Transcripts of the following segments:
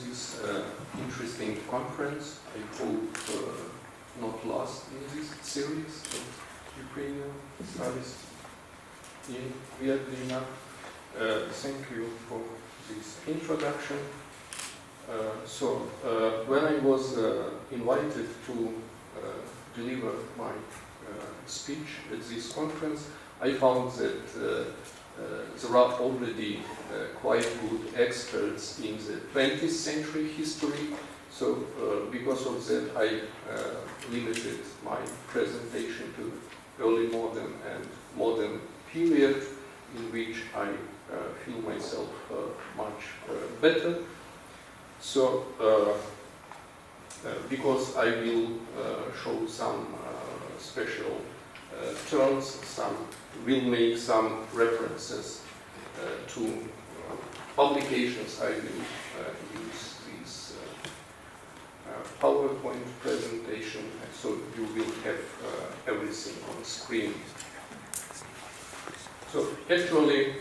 this interesting conference. I hope not last in this series of Ukrainian studies in Viadrina. Thank you for this introduction. When I was invited to deliver my speech at this conference, I found that there are already quite good experts in the 20th century history. So because of that, I limited my presentation to early modern and modern period, in which I feel myself much better. So, because I will show some special terms, will make some references to publications, I will use this PowerPoint presentation, so you will have everything on screen. So actually,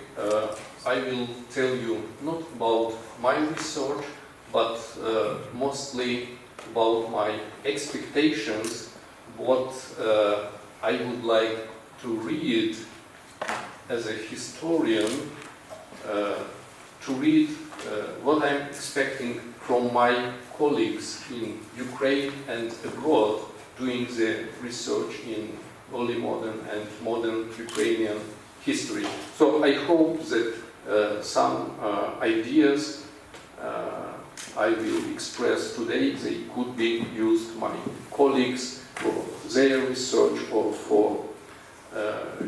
I will tell you not about my research, but mostly about my expectations, what I would like to read as a historian, to read what I'm expecting from my colleagues in Ukraine and abroad doing the research in early modern and modern Ukrainian history. So I hope that some ideas I will express today, they could be used by colleagues for their research or for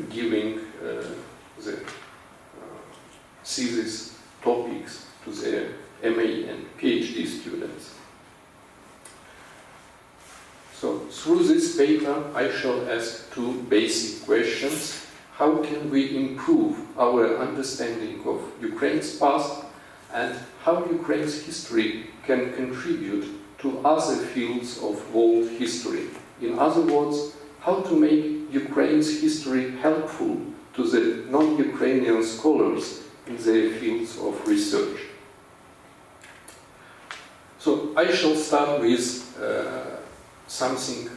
giving the thesis topics to their MA and PhD students. So through this paper I shall ask two basic questions. How can we improve our understanding of Ukraine's past, and how Ukraine's history can contribute to other fields of world history? In other words, how to make Ukraine's history helpful to the non-Ukrainian scholars in their fields of research. So I shall start with something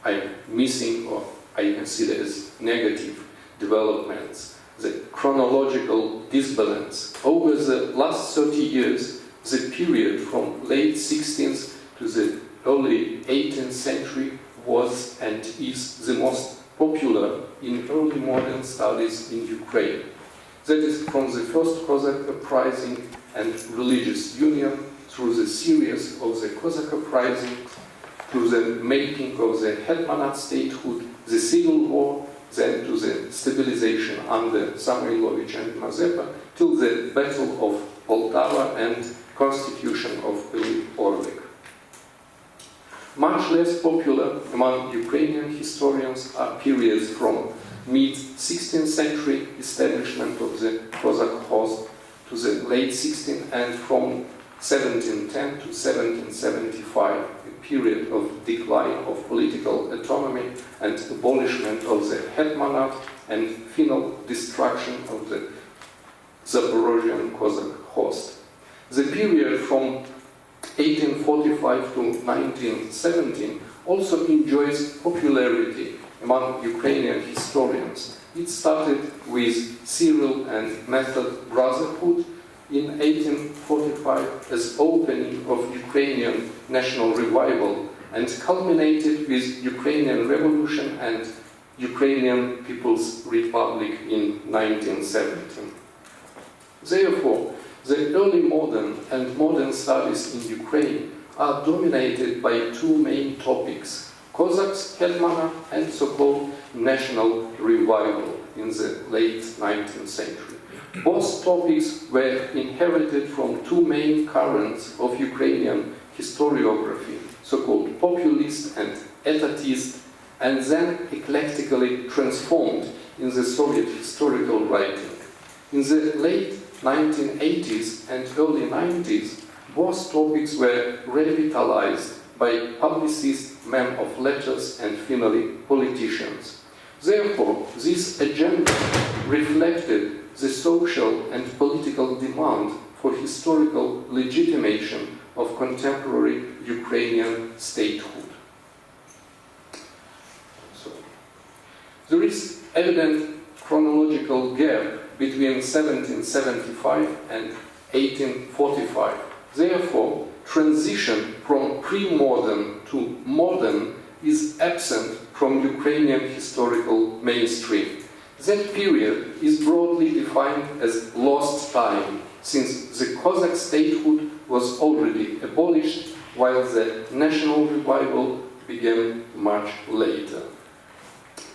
I'm missing or I consider as negative developments, the chronological disbalance. Over the last 30 years, the period from late 16th to the early 18th century was and is the most popular in early modern studies in Ukraine. That is from the first Cossack uprising and religious union, through the series of the Cossack uprisings, to the making of the Hetmanate statehood, the civil war, then to the stabilization under Samoilovich and Mazepa, till the Battle of Poltava and constitution of Orlik. Much less popular among Ukrainian historians are periods from mid-16th century establishment of the Cossack host to the late 16th, and from 1710 to 1775, a period of decline of political autonomy and abolishment of the Hetmanate and final destruction of the Zaporozhian Cossack host. The period from 1845 to 1917 also enjoys popularity among Ukrainian historians. It started with Cyril and Method brotherhood in 1845 as opening of Ukrainian national revival, and culminated with Ukrainian Revolution and Ukrainian People's Republic in 1917. Therefore, the early modern and modern studies in Ukraine are dominated by two main topics: Cossacks, Hetmanate, and so-called national revival in the late 19th century. Both topics were inherited from two main currents of Ukrainian historiography, so-called populist and etatist, and then eclectically transformed in the Soviet historical writing. In the late 1980s and early 90s, both topics were revitalized by publicists, men of letters, and finally politicians. Therefore, this agenda reflected the social and political demand for historical legitimation of contemporary Ukrainian statehood. So, there is evident chronological gap between 1775 and 1845. Therefore, transition from pre-modern to modern is absent from Ukrainian historical mainstream. That period is broadly defined as lost time, since the Cossack statehood was already abolished, while the national revival began much later.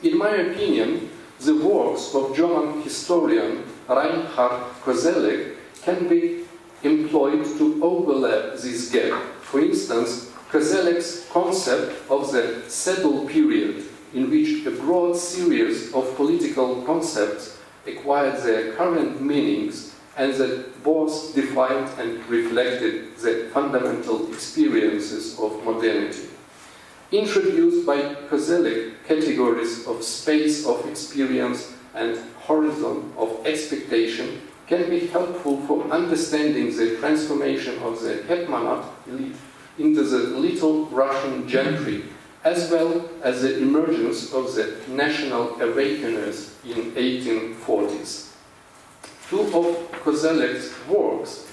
In my opinion, the works of German historian Reinhard Koselleck can be employed to overlap this gap. For instance, Koselleck's concept of the saddle period, in which a broad series of political concepts acquired their current meanings and that both defined and reflected the fundamental experiences of modernity. Introduced by Koselleck categories of space of experience and horizon of expectation can be helpful for understanding the transformation of the hetmanate elite into the little Russian gentry, as well as the emergence of the national awakeners in 1840s. Two of Koselleck's works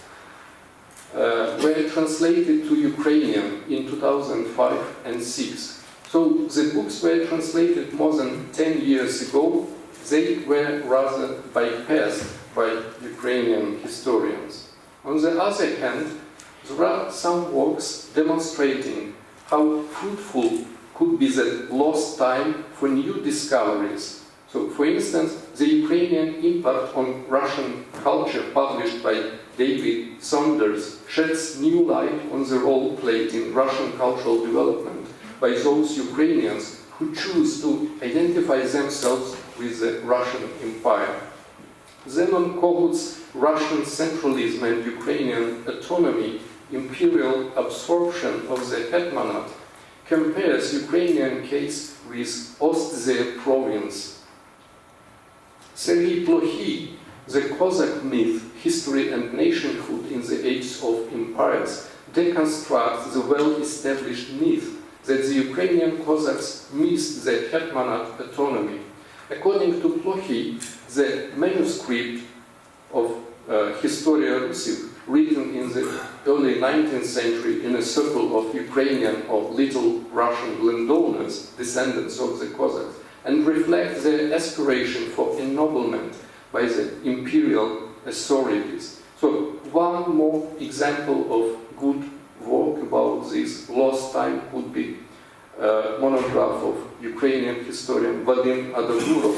were translated to Ukrainian in 2005 and 2006. So the books were translated more than 10 years ago. They were rather bypassed by Ukrainian historians. On the other hand, there are some works demonstrating how fruitful could be that lost time for new discoveries. So, for instance, the Ukrainian impact on Russian culture, published by David Saunders, sheds new light on the role played in Russian cultural development by those Ukrainians who choose to identify themselves with the Russian Empire. Zenon Kohut's Russian centralism and Ukrainian autonomy, imperial absorption of the hetmanate, compares Ukrainian case with Ostsee province. Sergei Plokhy, the Cossack myth, history and nationhood in the Age of Empires, deconstructs the well-established myth that the Ukrainian Cossacks missed the hetmanate autonomy. According to Plokhy, the manuscript of Historia Russi, written in the early 19th century in a circle of Ukrainian or Little Russian landowners, descendants of the Cossacks, and reflect their aspiration for ennoblement by the imperial authorities. So one more example of good work about this lost time would be a monograph of Ukrainian historian Vadim Adamurov,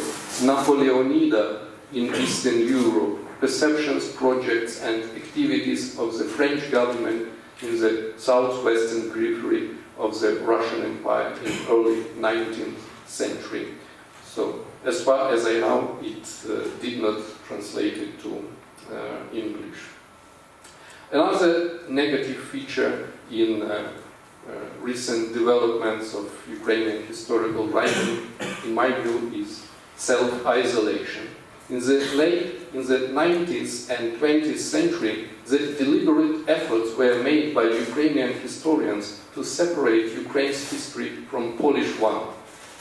Napoleonida in Eastern Europe, perceptions, projects and activities of the French government in the southwestern periphery of the Russian Empire in early 19th century. So, as far as I know, it did not translate it to English. Another negative feature in recent developments of Ukrainian historical writing, in my view, is self-isolation. In the 19th and 20th century, the deliberate efforts were made by Ukrainian historians to separate Ukraine's history from Polish one.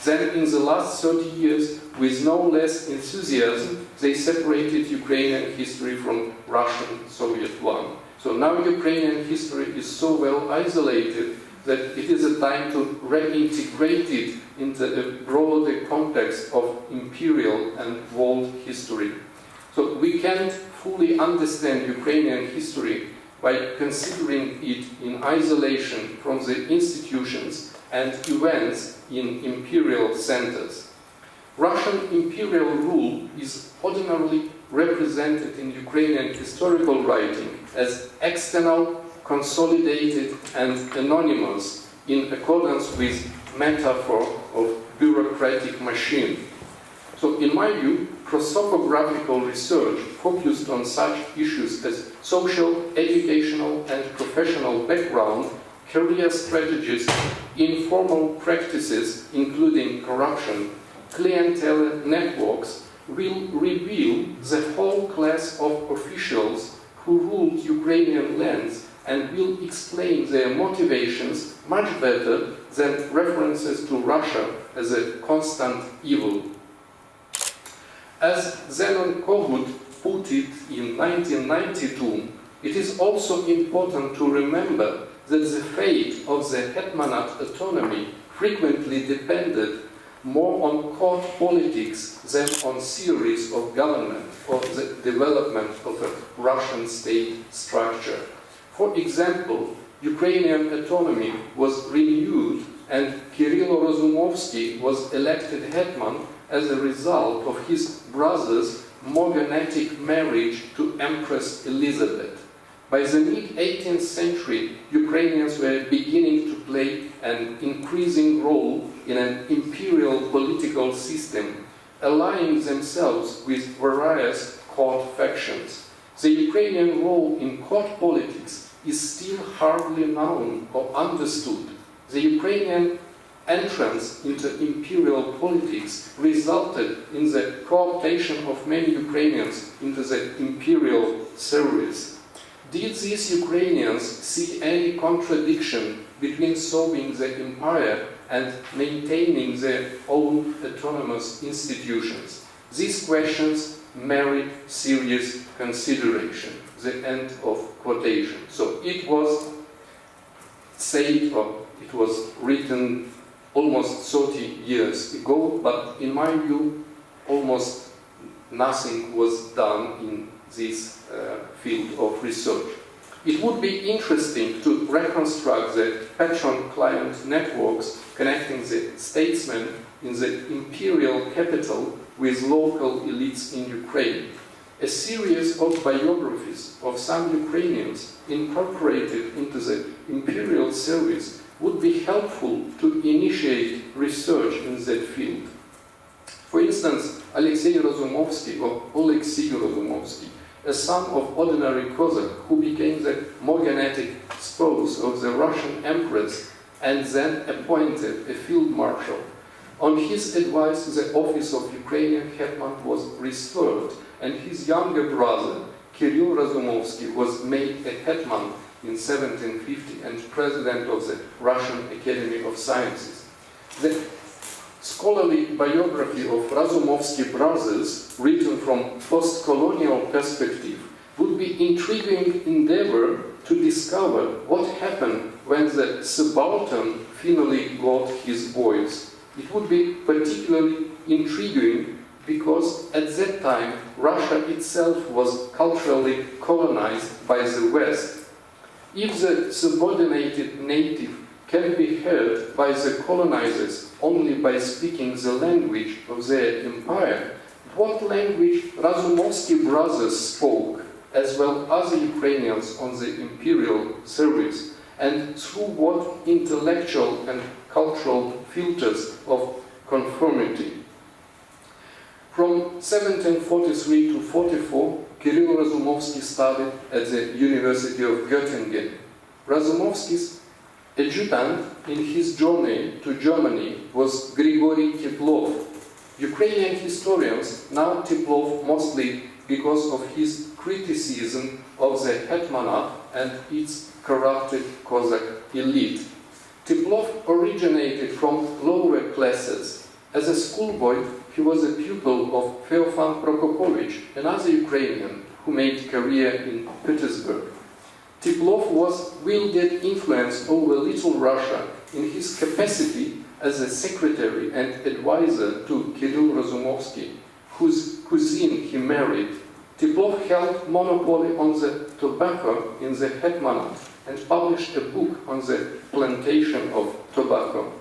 Then, in the last 30 years, with no less enthusiasm, they separated Ukrainian history from Russian Soviet one. So now Ukrainian history is so well isolated that it is a time to reintegrate it into a broader context of imperial and world history. So we can't fully understand Ukrainian history by considering it in isolation from the institutions and events in imperial centers. Russian imperial rule is ordinarily represented in Ukrainian historical writing as external, consolidated and anonymous in accordance with metaphor of bureaucratic machine. So in my view, prosopographical research focused on such issues as social, educational and professional background, career strategies, informal practices including corruption, clientele networks will reveal the whole class of officials who ruled Ukrainian lands and will explain their motivations much better than references to Russia as a constant evil. As Zenon Kohut put it in 1992, it is also important to remember that the fate of the Hetmanate autonomy frequently depended more on court politics than on theories of government or the development of a Russian state structure. For example, Ukrainian autonomy was renewed and Kirill Razumovsky was elected hetman as a result of his brother's morganatic marriage to Empress Elizabeth. By the mid-18th century, Ukrainians were beginning to play an increasing role in an imperial political system, allying themselves with various court factions. The Ukrainian role in court politics is still hardly known or understood. The Ukrainian entrance into imperial politics resulted in the cooptation of many Ukrainians into the imperial service. Did these Ukrainians see any contradiction between serving the empire and maintaining their own autonomous institutions? These questions merit serious consideration. The end of quotation. So it was said, or it was written almost 30 years ago, but in my view, almost nothing was done in this field of research. It would be interesting to reconstruct the patron-client networks connecting the statesmen in the imperial capital with local elites in Ukraine. A series of biographies of some Ukrainians incorporated into the imperial service would be helpful to initiate research in that field. For instance, Alexei Razumovsky or Oleksij Razumovsky, a son of ordinary Cossack who became the morganatic spouse of the Russian Empress and then appointed a field marshal. On his advice, the office of Ukrainian hetman was restored, and his younger brother, Kirill Razumovsky, was made a hetman in 1750 and president of the Russian Academy of Sciences. The scholarly biography of Razumovsky brothers, written from post-colonial perspective, would be intriguing endeavor to discover what happened when the subaltern finally got his voice. It would be particularly intriguing because at that time Russia itself was culturally colonized by the West. If the subordinated native can be heard by the colonizers only by speaking the language of their empire, what language Razumovsky brothers spoke, as well as other Ukrainians on the imperial service, and through what intellectual and cultural filters of conformity. From 1743 to 44, Kirill Razumovsky studied at the University of Göttingen. Razumovsky's adjutant in his journey to Germany was Grigory Teplov. Ukrainian historians know Teplov mostly because of his criticism of the Hetmanate and its corrupted Cossack elite. Teplov originated from lower classes. As a schoolboy, he was a pupil of Feofan Prokopovich, another Ukrainian who made career in Petersburg. Teplov was wielded influence over Little Russia in his capacity as a secretary and advisor to Kirill Razumovsky, whose cousin he married. Teplov held monopoly on the tobacco in the Hetmanate and published a book on the plantation of tobacco.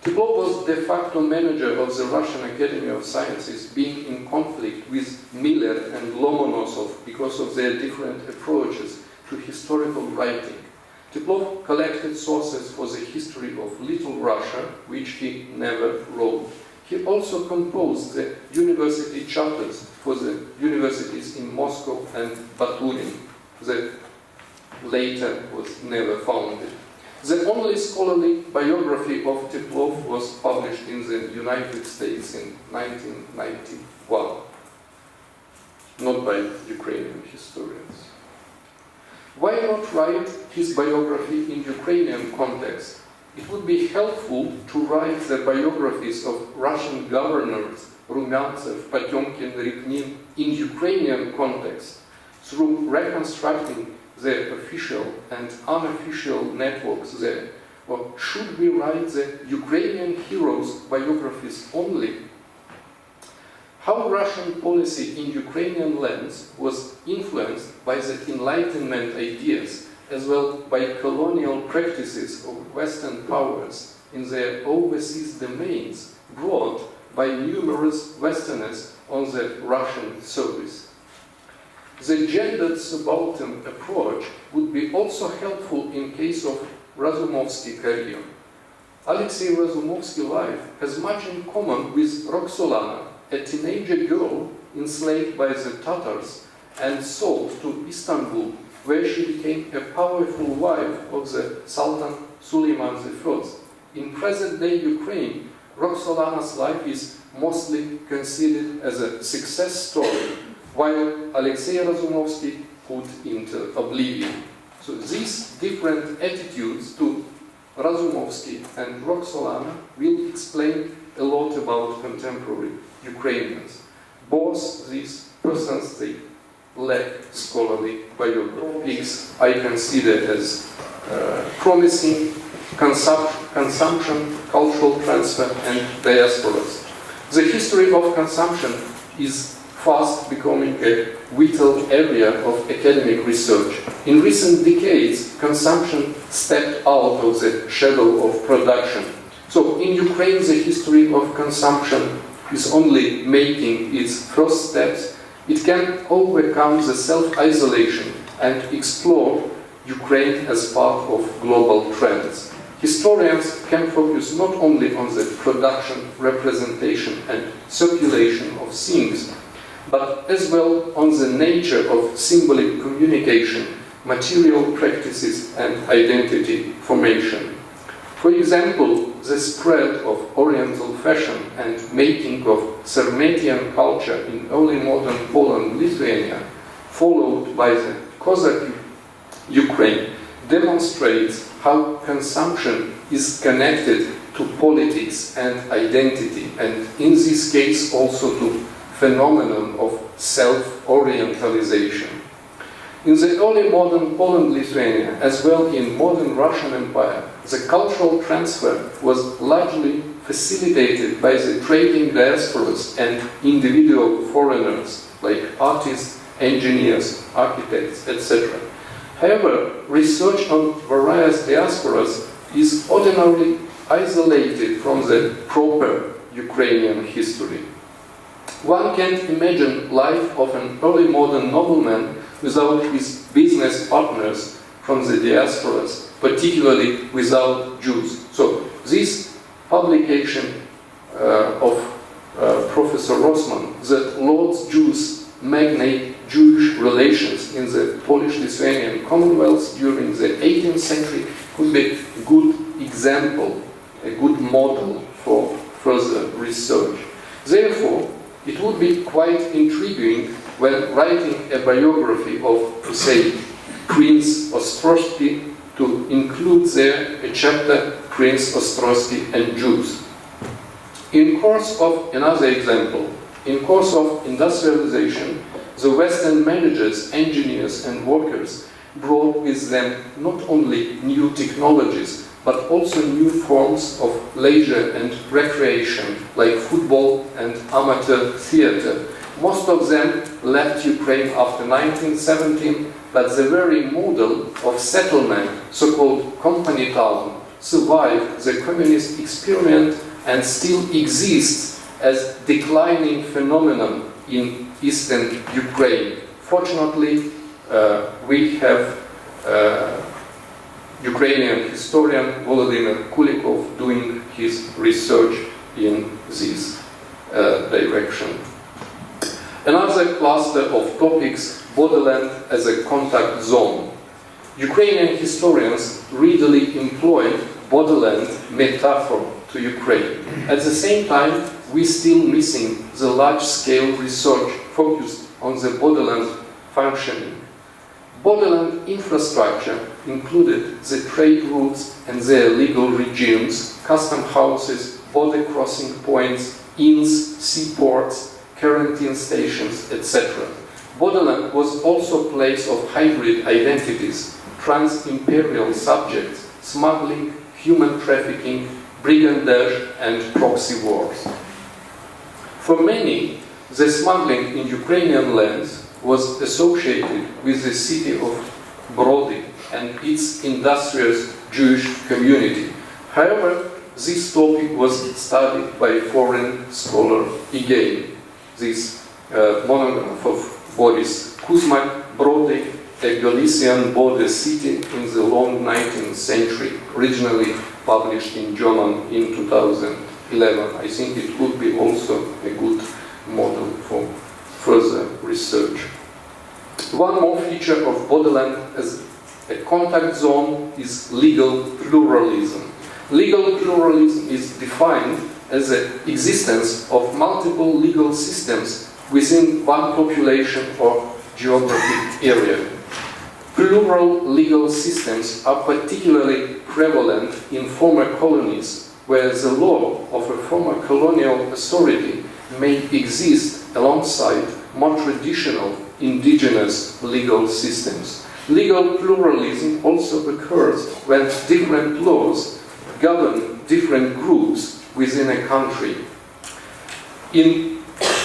Teplov was de facto manager of the Russian Academy of Sciences, being in conflict with Miller and Lomonosov because of their different approaches to historical writing. Teplov collected sources for the history of Little Russia, which he never wrote. He also composed the university chapters for the universities in Moscow and Baturin. The later was never founded. The only scholarly biography of Teplov was published in the United States in 1991. not by Ukrainian historians. Why not write his biography in Ukrainian context? It would be helpful to write the biographies of Russian governors, Rumyantsev, Potemkin, Ryknin, in Ukrainian context, through reconstructing the official and unofficial networks there. Or should we write the Ukrainian heroes' biographies only? How Russian policy in Ukrainian lands was influenced by the Enlightenment ideas, as well by colonial practices of Western powers in their overseas domains, brought by numerous Westerners on the Russian service. The gendered subaltern approach would be also helpful in case of Razumovsky's career. Alexei Razumovsky's life has much in common with Roxolana, a teenager girl enslaved by the Tatars and sold to Istanbul, where she became a powerful wife of the Sultan Suleiman I. In present-day Ukraine, Roxolana's life is mostly considered as a success story, while Alexei Razumovsky put into oblivion. So these different attitudes to Razumovsky and Roxolana will explain a lot about contemporary Ukrainians. Both these persons, they lack scholarly biographies. I consider as promising consumption, cultural transfer, and diasporas. The history of consumption is fast becoming a vital area of academic research. In recent decades, consumption stepped out of the shadow of production. So in Ukraine, the history of consumption is only making its first steps. It can overcome the self-isolation and explore Ukraine as part of global trends. Historians can focus not only on the production, representation, and circulation of things, but as well on the nature of symbolic communication, material practices, and identity formation. For example, the spread of Oriental fashion and making of Sarmatian culture in early modern Poland, Lithuania, followed by the Cossack Ukraine, demonstrates how consumption is connected to politics and identity, and in this case also to phenomenon of self-orientalization. In the early modern Poland, Lithuania, as well in modern Russian Empire, the cultural transfer was largely facilitated by the trading diasporas and individual foreigners like artists, engineers, architects, etc. However, research on various diasporas is ordinarily isolated from the proper Ukrainian history. One can't imagine life of an early modern nobleman without his business partners from the diasporas, particularly without Jews. So this publication of Professor Rossman, the Lord's Jews magnate Jewish relations in the Polish-Lithuanian Commonwealth during the 18th century could be a good example, a good model for further research. Therefore, it would be quite intriguing when writing a biography of, say, Prince Ostrowski, to include there a chapter, Prince Ostrowski and Jews. In course of another example, in course of industrialization, the Western managers, engineers, and workers brought with them not only new technologies, but also new forms of leisure and recreation, like football and amateur theater. Most of them left Ukraine after 1917, but the very model of settlement, so-called company town, survived the communist experiment and still exists as declining phenomenon in eastern Ukraine. Fortunately, we have Ukrainian historian Volodymyr Kulikov doing his research in this direction. Another cluster of topics, borderland as a contact zone. Ukrainian historians readily employ borderland metaphor to Ukraine. At the same time, we're still missing the large-scale research focused on the borderland functioning. Borderland infrastructure included the trade routes and their legal regimes, custom houses, border crossing points, inns, seaports, quarantine stations, etc. Borderland was also a place of hybrid identities, trans-imperial subjects, smuggling, human trafficking, brigandage, and proxy wars. For many, the smuggling in Ukrainian lands was associated with the city of Brody and its industrious Jewish community. However, this topic was studied by foreign scholar again. This monograph of Boris Kuzmak, Brody, a Galician border city in the long 19th century, originally published in German in 2011. I think it would be also a good model for further research. One more feature of borderland as a contact zone is legal pluralism. Legal pluralism is defined as the existence of multiple legal systems within one population or geographic area. Plural legal systems are particularly prevalent in former colonies, where the law of a former colonial authority may exist alongside more traditional indigenous legal systems. Legal pluralism also occurs when different laws govern different groups within a country. In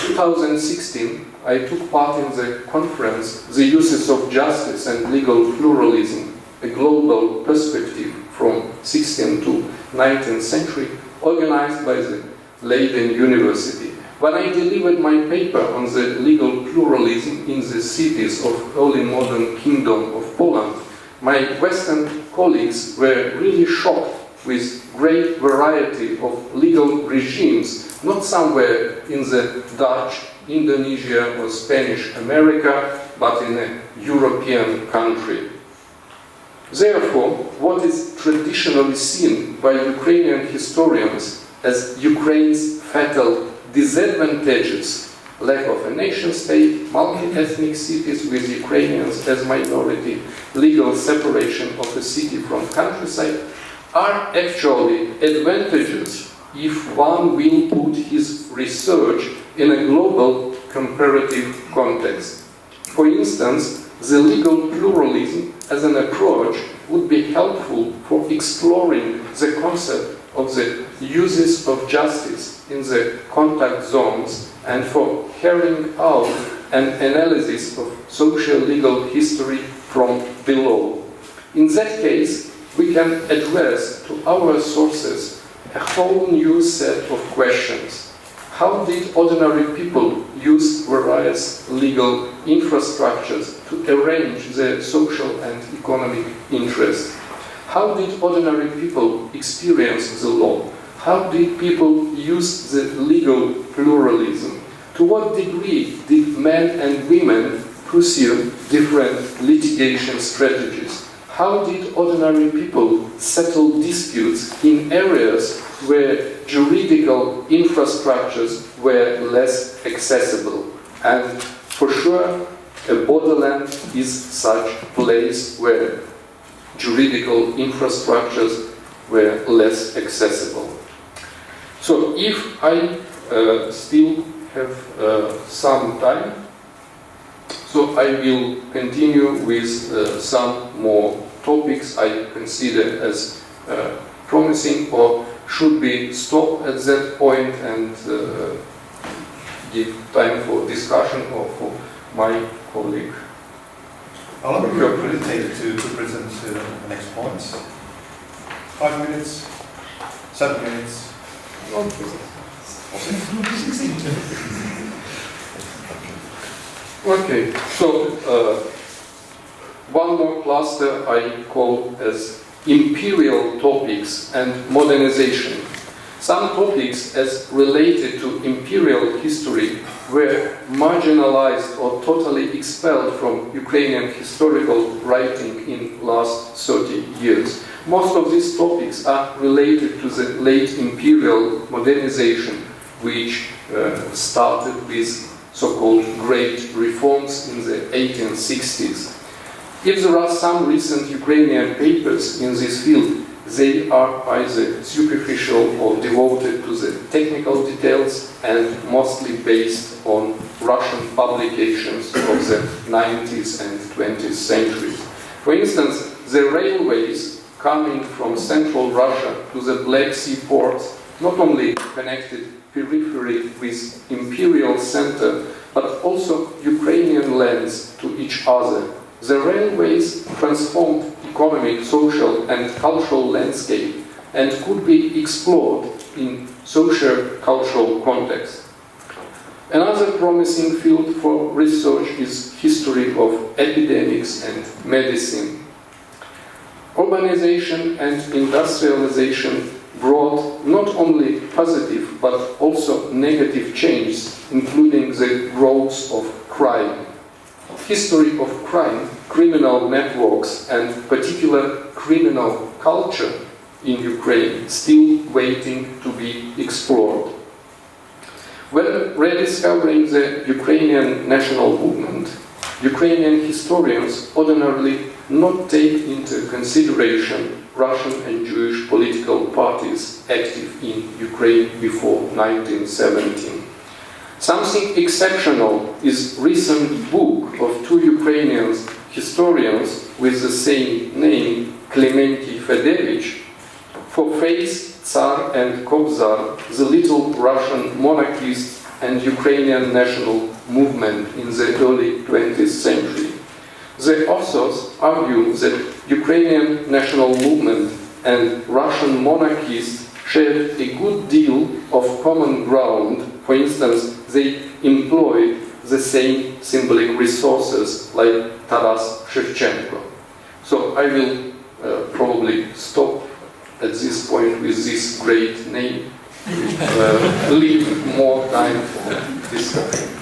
2016, I took part in the conference, The Uses of Justice and Legal Pluralism, a Global Perspective from 16th to 19th century, organized by the Leiden University. When I delivered my paper on the legal pluralism in the cities of early modern Kingdom of Poland, my Western colleagues were really shocked with great variety of legal regimes, not somewhere in the Dutch, Indonesia or Spanish America, but in a European country. Therefore, what is traditionally seen by Ukrainian historians as Ukraine's fatal disadvantages, lack of a nation-state, multi-ethnic cities with Ukrainians as minority, legal separation of the city from countryside, are actually advantages if one will put his research in a global comparative context. For instance, the legal pluralism as an approach would be helpful for exploring the concept of the uses of justice in the contact zones and for carrying out an analysis of social legal history from below. In that case, we can address to our sources a whole new set of questions. How did ordinary people use various legal infrastructures to arrange their social and economic interests? How did ordinary people experience the law? How did people use the legal pluralism? To what degree did men and women pursue different litigation strategies? How did ordinary people settle disputes in areas where juridical infrastructures were less accessible? And for sure, a borderland is such a place where juridical infrastructures were less accessible. So if I still have some time, so I will continue with some more topics I consider as promising, or should we stop at that point and give time for discussion or for my colleague? How long will it take to present the next points? 5 minutes? 7 minutes? Okay, so one more cluster I call as Imperial topics and modernization. Some topics as related to imperial history were marginalized or totally expelled from Ukrainian historical writing in last 30 years. Most of these topics are related to the late imperial modernization, which started with so-called great reforms in the 1860s. If there are some recent Ukrainian papers in this field, they are either superficial or devoted to the technical details and mostly based on Russian publications of the 19th and 20th centuries. For instance, the railways coming from central Russia to the Black Sea ports not only connected periphery with Imperial center, but also Ukrainian lands to each other. The railways transformed economic, social and cultural landscape and could be explored in socio-cultural context. Another promising field for research is history of epidemics and medicine. Urbanization and industrialization brought not only positive but also negative changes, including the growth of crime. History of crime, criminal networks and particular criminal culture in Ukraine still waiting to be explored. When rediscovering the Ukrainian national movement, Ukrainian historians ordinarily not take into consideration Russian and Jewish political parties active in Ukraine before 1917. Something exceptional is recent book of two Ukrainian historians with the same name, Clementi Fedevich, For Face, Tsar and Kobzar, the Little Russian Monarchist and Ukrainian National Movement in the early 20th century. The authors argue that Ukrainian national movement and Russian monarchists shared a good deal of common ground. For instance, they employed the same symbolic resources like Taras Shevchenko. So I will probably stop at this point with this great name, leave more time for discussion.